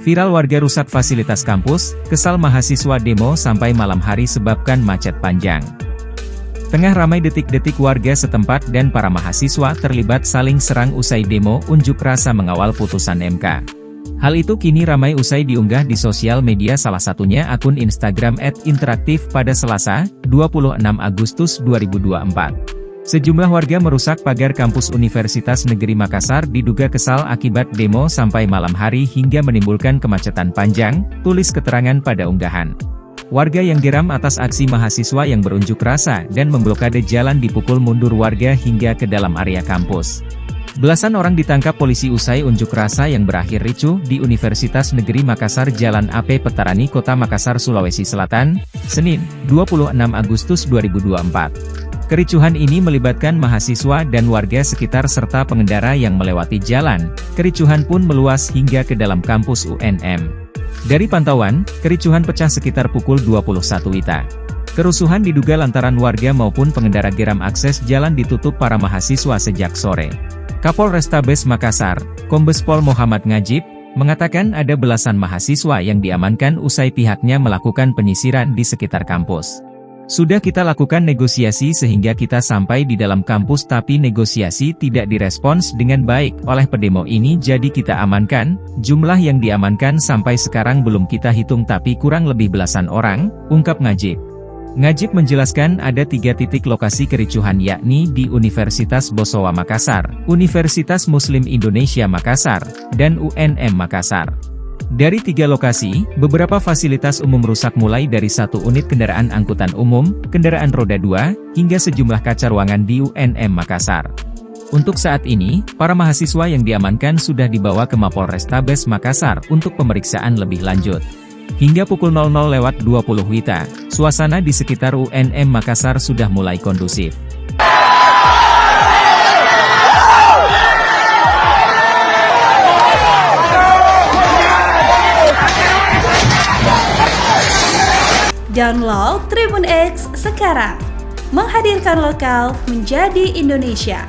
Viral warga rusak fasilitas kampus, kesal mahasiswa demo sampai malam hari sebabkan macet panjang. Tengah ramai detik-detik warga setempat dan para mahasiswa terlibat saling serang usai demo unjuk rasa mengawal putusan MK. Hal itu kini ramai usai diunggah di sosial media, salah satunya akun Instagram @interaktif pada Selasa, 26 Agustus 2024. Sejumlah warga merusak pagar kampus Universitas Negeri Makassar diduga kesal akibat demo sampai malam hari hingga menimbulkan kemacetan panjang, tulis keterangan pada unggahan. Warga yang geram atas aksi mahasiswa yang berunjuk rasa dan memblokade jalan dipukul mundur warga hingga ke dalam area kampus. Belasan orang ditangkap polisi usai unjuk rasa yang berakhir ricuh di Universitas Negeri Makassar Jalan AP Petarani Kota Makassar, Sulawesi Selatan, Senin, 26 Agustus 2024. Kericuhan ini melibatkan mahasiswa dan warga sekitar serta pengendara yang melewati jalan. Kericuhan pun meluas hingga ke dalam kampus UNM. Dari pantauan, kericuhan pecah sekitar pukul 21 WITA. Kerusuhan diduga lantaran warga maupun pengendara geram akses jalan ditutup para mahasiswa sejak sore. Kapolrestabes Makassar, Kombes Pol Muhammad Ngajib, mengatakan ada belasan mahasiswa yang diamankan usai pihaknya melakukan penyisiran di sekitar kampus. Sudah kita lakukan negosiasi sehingga kita sampai di dalam kampus tapi negosiasi tidak direspons dengan baik oleh pendemo ini, jadi kita amankan. Jumlah yang diamankan sampai sekarang belum kita hitung tapi kurang lebih belasan orang, ungkap Ngajib. Ngajib menjelaskan ada 3 titik lokasi kericuhan, yakni di Universitas Bosowa Makassar, Universitas Muslim Indonesia Makassar, dan UNM Makassar. Dari 3 lokasi, beberapa fasilitas umum rusak mulai dari 1 unit kendaraan angkutan umum, kendaraan roda 2, hingga sejumlah kaca ruangan di UNM Makassar. Untuk saat ini, para mahasiswa yang diamankan sudah dibawa ke Mapolrestabes Makassar untuk pemeriksaan lebih lanjut. Hingga pukul 00.20 WITA, suasana di sekitar UNM Makassar sudah mulai kondusif. Download Tribun X sekarang, menghadirkan lokal menjadi Indonesia.